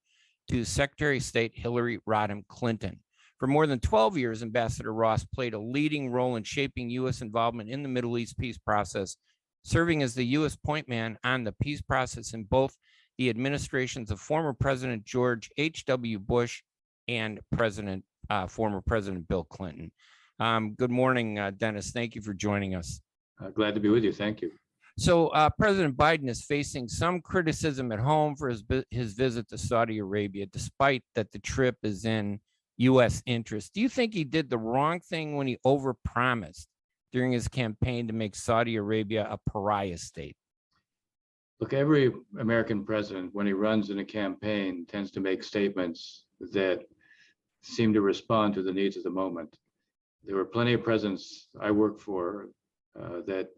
to Secretary of State Hillary Rodham Clinton. For more than 12 years, Ambassador Ross played a leading role in shaping U.S. involvement in the Middle East peace process, serving as the U.S. point man on the peace process in both the administrations of former President George H.W. Bush and former President Bill Clinton. Good morning, Dennis. Thank you for joining us. Glad to be with you. Thank you. So President Biden is facing some criticism at home for his visit to Saudi Arabia, despite that the trip is in U.S. interest. Do you think he did the wrong thing when he overpromised during his campaign to make Saudi Arabia a pariah state? Look, every American president, when he runs in a campaign, tends to make statements that seem to respond to the needs of the moment. There were plenty of presidents I worked for that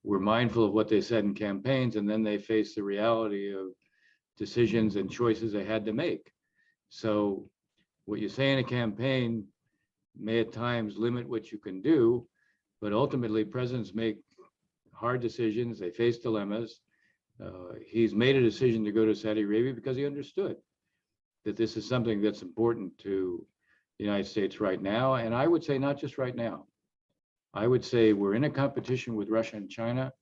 were mindful of what they said in campaigns, and then they faced the reality of decisions and choices they had to make. So what you say in a campaign may at times limit what you can do, but ultimately presidents make hard decisions, they face dilemmas. He's made a decision to go to Saudi Arabia because he understood that this is something that's important to the United States right now. And I would say not just right now. I would say we're in a competition with Russia and China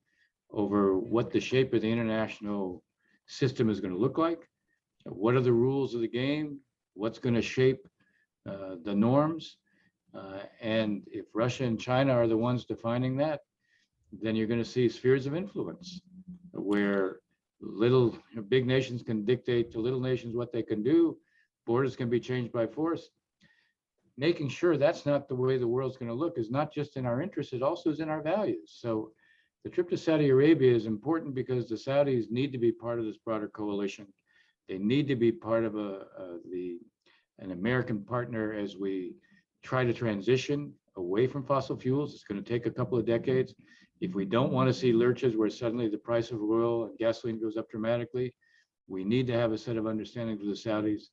over what the shape of the international system is going to look like. What are the rules of the game? What's going to shape the norms? And if Russia and China are the ones defining that, then you're going to see spheres of influence where big nations can dictate to little nations what they can do. Borders can be changed by force. Making sure that's not the way the world's going to look is not just in our interest, it also is in our values. So the trip to Saudi Arabia is important because the Saudis need to be part of this broader coalition. They need to be part of an American partner as we try to transition away from fossil fuels. It's going to take a couple of decades. If we don't want to see lurches where suddenly the price of oil and gasoline goes up dramatically, we need to have a set of understandings with the Saudis.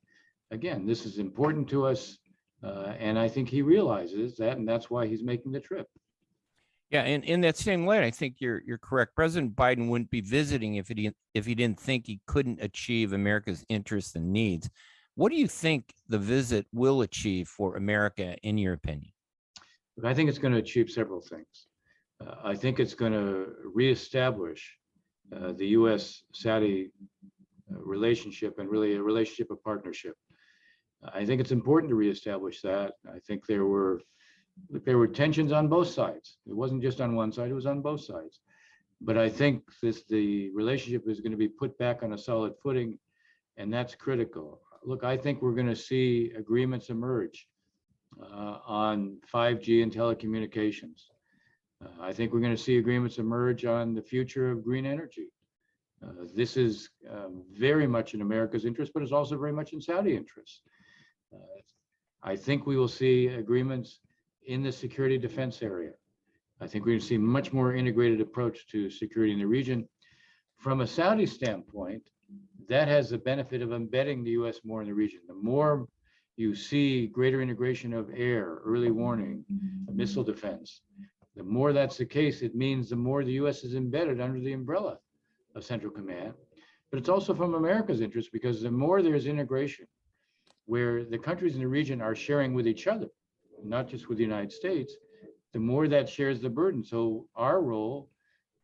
Again, this is important to us, and I think he realizes that, and that's why he's making the trip. Yeah, and in that same light, I think you're correct. President Biden wouldn't be visiting if he didn't think he couldn't achieve America's interests and needs. What do you think the visit will achieve for America, in your opinion? I think it's going to achieve several things. I think it's going to reestablish the U.S.-Saudi relationship and really a relationship of partnership. I think it's important to reestablish that. I think there were tensions on both sides. It wasn't just on one side, it was on both sides. But I think the relationship is going to be put back on a solid footing, and that's critical. Look, I think we're going to see agreements emerge on 5G and telecommunications. I think we're going to see agreements emerge on the future of green energy. This is very much in America's interest, but it's also very much in Saudi interest. I think we will see agreements in the security defense area. I think we're going to see a much more integrated approach to security in the region. From a Saudi standpoint, that has the benefit of embedding the U.S. more in the region. The more you see greater integration of air, early warning, missile defense, the more that's the case, it means the more the U.S. is embedded under the umbrella of Central Command. But it's also from America's interest, because the more there's integration, where the countries in the region are sharing with each other, not just with the United States, the more that shares the burden. So our role,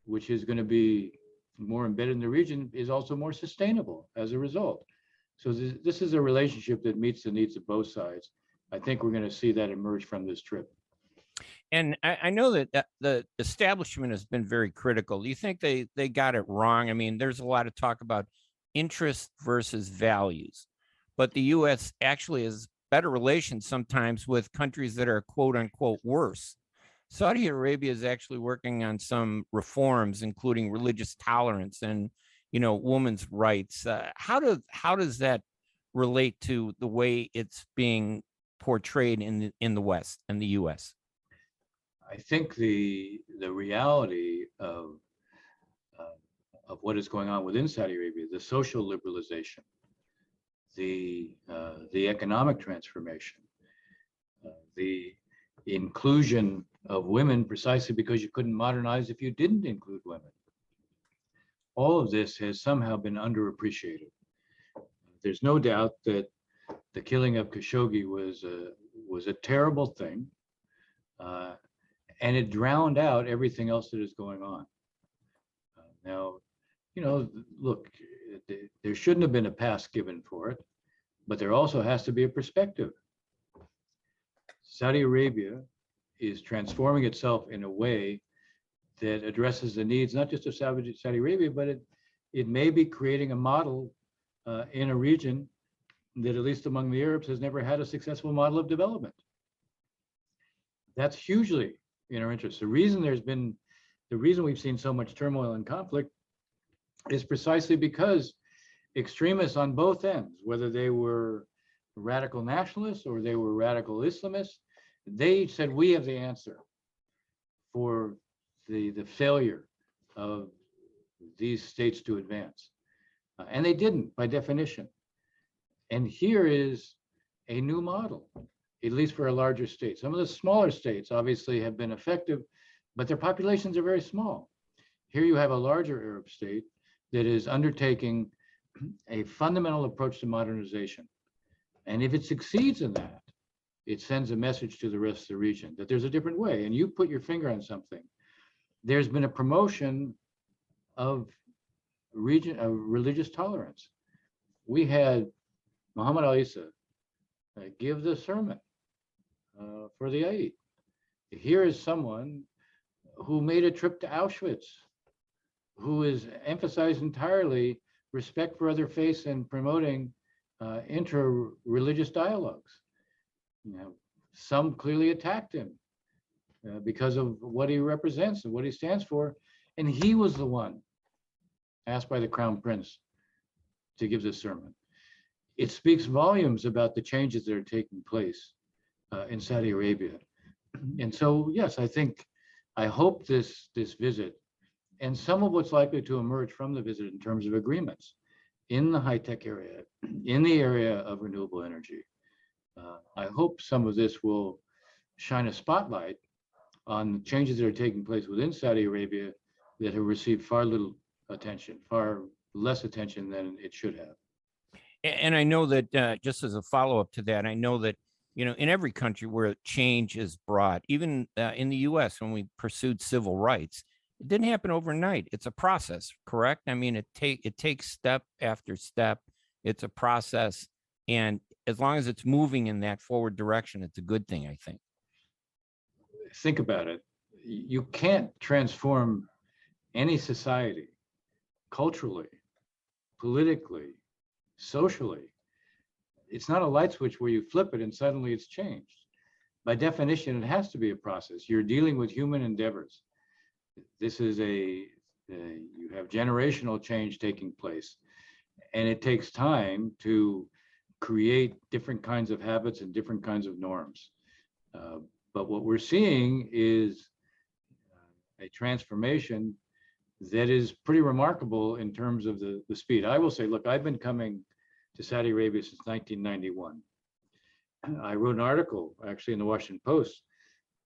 which is going to be more embedded in the region, is also more sustainable as a result. So this is a relationship that meets the needs of both sides. I think we're going to see that emerge from this trip. And I know that the establishment has been very critical. Do you think they got it wrong? I mean, there's a lot of talk about interest versus values, but the U.S. actually has better relations sometimes with countries that are quote unquote worse. Saudi Arabia is actually working on some reforms, including religious tolerance and, women's rights. How does that relate to the way it's being portrayed in the West and the U.S.? I think the reality of what is going on within Saudi Arabia, the social liberalization, the economic transformation, the inclusion of women precisely because you couldn't modernize if you didn't include women. All of this has somehow been underappreciated. There's no doubt that the killing of Khashoggi was a terrible thing, and it drowned out everything else that is going on. Now, look, there shouldn't have been a pass given for it, but there also has to be a perspective. Saudi Arabia is transforming itself in a way that addresses the needs not just of Saudi Arabia, but it may be creating a model in a region that, at least among the Arabs, has never had a successful model of development. That's hugely in our interest. The reason we've seen so much turmoil and conflict is precisely because extremists on both ends, whether they were radical nationalists or they were radical Islamists, they said, we have the answer for the failure of these states to advance. And they didn't, by definition. And here is a new model, at least for a larger state. Some of the smaller states obviously have been effective, but their populations are very small. Here you have a larger Arab state that is undertaking a fundamental approach to modernization. And if it succeeds in that, it sends a message to the rest of the region that there's a different way. And you put your finger on something. There's been a promotion of religious tolerance. We had Muhammad Isa give the sermon for the Eid. Here is someone who made a trip to Auschwitz, who is emphasized entirely respect for other faiths and promoting inter-religious dialogues. Some clearly attacked him because of what he represents and what he stands for. And he was the one asked by the Crown Prince to give this sermon. It speaks volumes about the changes that are taking place in Saudi Arabia. And so, yes, I hope this visit and some of what's likely to emerge from the visit in terms of agreements in the high-tech area, in the area of renewable energy, I hope some of this will shine a spotlight on the changes that are taking place within Saudi Arabia that have received far less attention than it should have. And I know that just as a follow-up to that, I know that, in every country where change is brought, even in the U.S., when we pursued civil rights, it didn't happen overnight. It's a process, correct? I mean, it takes step after step. It's a process. And as long as it's moving in that forward direction, it's a good thing, I think. Think about it. You can't transform any society culturally, politically, socially. It's not a light switch where you flip it and suddenly it's changed. By definition, it has to be a process. You're dealing with human endeavors. This is you have generational change taking place, and it takes time to create different kinds of habits and different kinds of norms. But what we're seeing is a transformation that is pretty remarkable in terms of the speed. I will say, look, I've been coming to Saudi Arabia since 1991. I wrote an article actually in the Washington Post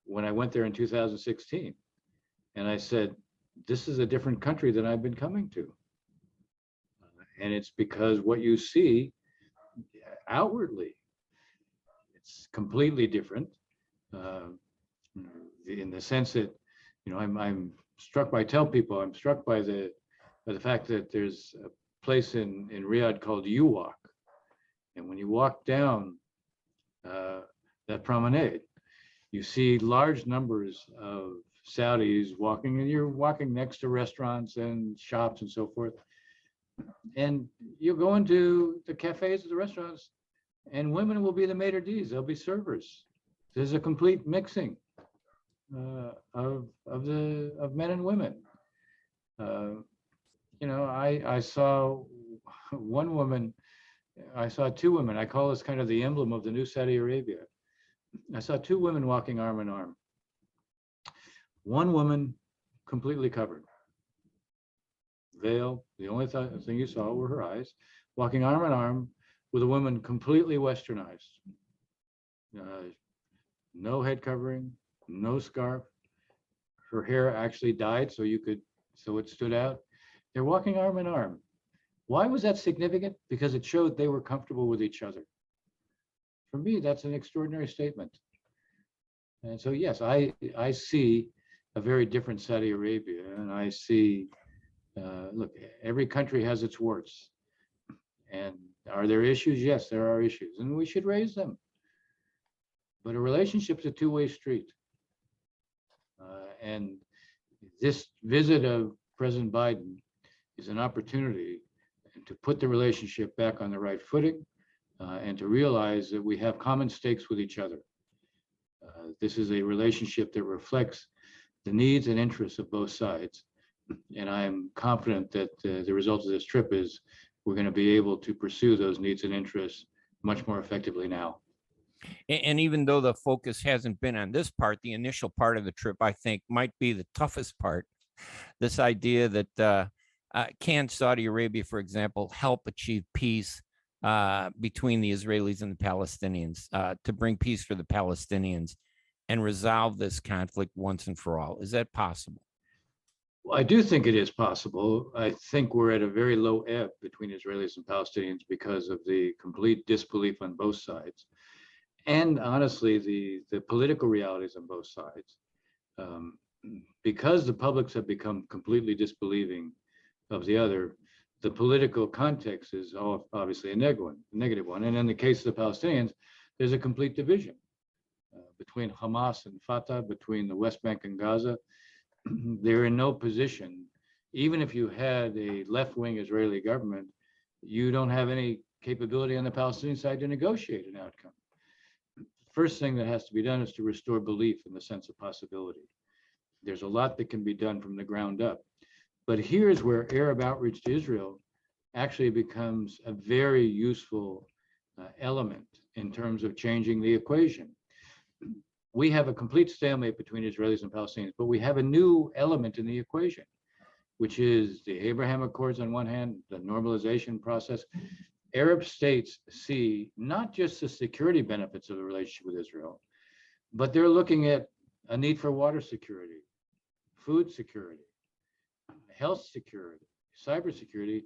when I went there in 2016. And I said, this is a different country than I've been coming to. And it's because what you see outwardly, it's completely different in the sense that, I'm struck by, tell people, I'm struck by the fact that there's a place in Riyadh called U-Walk. And when you walk down that promenade, You see large numbers of Saudis walking, and you're walking next to restaurants and shops and so forth. And you go into the cafes or the restaurants, and women will be the maitre d's, they'll be servers. There's a complete mixing of men and women. I saw one woman, I saw two women. I call this kind of the emblem of the new Saudi Arabia. I saw two women walking arm in arm. One woman completely covered, veil. The only thing you saw were her eyes, walking arm in arm with a woman completely westernized. No head covering, no scarf. Her hair actually dyed so it stood out. They're walking arm in arm. Why was that significant? Because it showed they were comfortable with each other. For me, that's an extraordinary statement. And so, yes, I see a very different Saudi Arabia, and I see, look, every country has its warts. And are there issues? Yes, there are issues, and we should raise them. But a relationship's a two-way street. And this visit of President Biden is an opportunity to put the relationship back on the right footing, and to realize that we have common stakes with each other. This is a relationship that reflects the needs and interests of both sides. And I am confident that the result of this trip is we're going to be able to pursue those needs and interests much more effectively now. And even though the focus hasn't been on this part, the initial part of the trip, I think, might be the toughest part. This idea that can Saudi Arabia, for example, help achieve peace between the Israelis and the Palestinians, to bring peace for the Palestinians and resolve this conflict once and for all? Is that possible? Well, I do think it is possible. I think we're at a very low ebb between Israelis and Palestinians because of the complete disbelief on both sides. And honestly, the political realities on both sides. Because the publics have become completely disbelieving of the other, the political context is obviously a negative one. And in the case of the Palestinians, there's a complete division between Hamas and Fatah, between the West Bank and Gaza. They're in no position, even if you had a left-wing Israeli government, you don't have any capability on the Palestinian side to negotiate an outcome. First thing that has to be done is to restore belief in the sense of possibility. There's a lot that can be done from the ground up. But here's where Arab outreach to Israel actually becomes a very useful element in terms of changing the equation. We have a complete stalemate between Israelis and Palestinians, but we have a new element in the equation, which is the Abraham Accords on one hand, the normalization process. Arab states see not just the security benefits of the relationship with Israel, but they're looking at a need for water security, food security, health security, cybersecurity.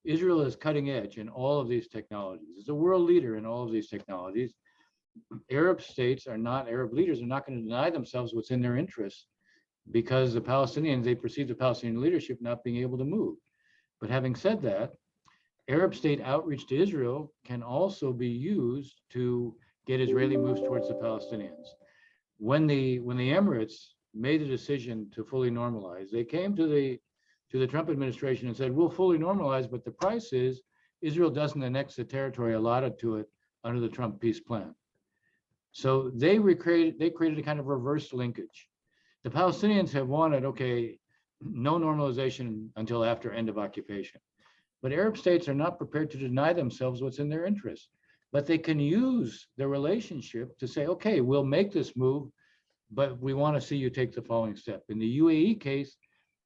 Israel is cutting edge in all of these technologies. It's a world leader in all of these technologies. Arab states are not, Arab leaders are not going to deny themselves what's in their interests, because the Palestinians, they perceive the Palestinian leadership not being able to move. But having said that, Arab state outreach to Israel can also be used to get Israeli moves towards the Palestinians. When the Emirates made the decision to fully normalize, they came to the Trump administration and said, we'll fully normalize, but the price is Israel doesn't annex the territory allotted to it under the Trump peace plan. So they created a kind of reverse linkage. The Palestinians have wanted, okay, no normalization until after end of occupation. But Arab states are not prepared to deny themselves what's in their interest. But they can use the relationship to say, okay, we'll make this move, but we want to see you take the following step. In the UAE case,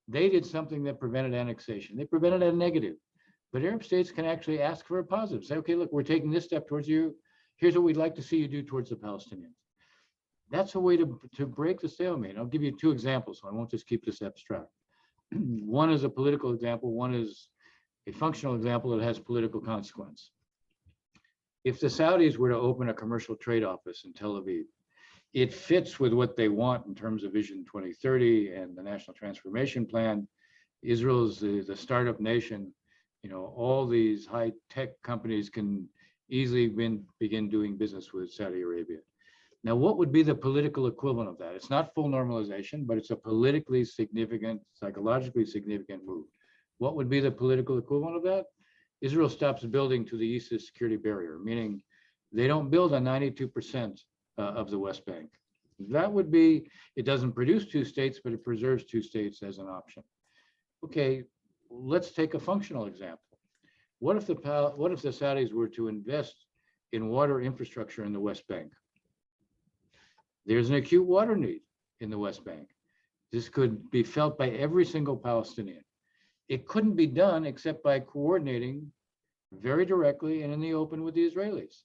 they did something that prevented annexation. They prevented a negative. But Arab states can actually ask for a positive. Say, okay, look, we're taking this step towards you. Here's what we'd like to see you do towards the Palestinians. That's a way to break the stalemate. I'll give you two examples, so I won't just keep this abstract. One is a political example. One is a functional example that has political consequence. If the Saudis were to open a commercial trade office in Tel Aviv, it fits with what they want in terms of Vision 2030 and the National Transformation Plan. Israel's the startup nation. You know, all these high-tech companies can easily begin doing business with Saudi Arabia. Now, what would be the political equivalent of that? It's not full normalization, but it's a politically significant, psychologically significant move. What would be the political equivalent of that? Israel stops building to the east of security barrier, meaning they don't build on 92% of the West Bank. That would be, it doesn't produce two states, but it preserves two states as an option. Okay, let's take a functional example. What if the Saudis were to invest in water infrastructure in the West Bank? There's an acute water need in the West Bank. This could be felt by every single Palestinian. It couldn't be done except by coordinating very directly and in the open with the Israelis.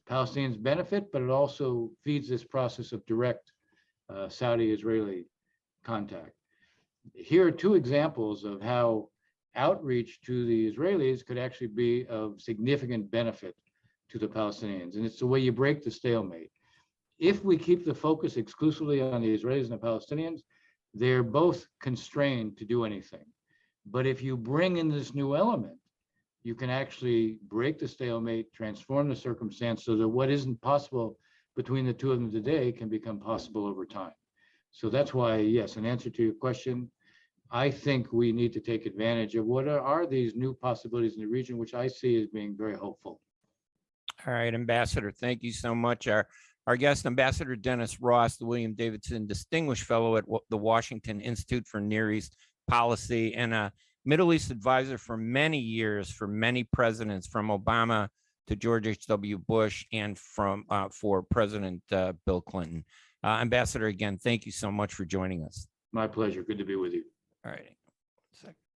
Palestinians benefit, but it also feeds this process of direct Saudi-Israeli contact. Here are two examples of how outreach to the Israelis could actually be of significant benefit to the Palestinians. And it's the way you break the stalemate. If we keep the focus exclusively on the Israelis and the Palestinians, they're both constrained to do anything. But if you bring in this new element, you can actually break the stalemate, transform the circumstance so that what isn't possible between the two of them today can become possible over time. So that's why, yes, in answer to your question, I think we need to take advantage of what are these new possibilities in the region, which I see as being very hopeful. All right, Ambassador, thank you so much. Our guest, Ambassador Dennis Ross, the William Davidson Distinguished Fellow at the Washington Institute for Near East Policy and a Middle East advisor for many years for many presidents, from Obama to George H.W. Bush and for President Bill Clinton. Ambassador, again, thank you so much for joining us. My pleasure. Good to be with you. All right.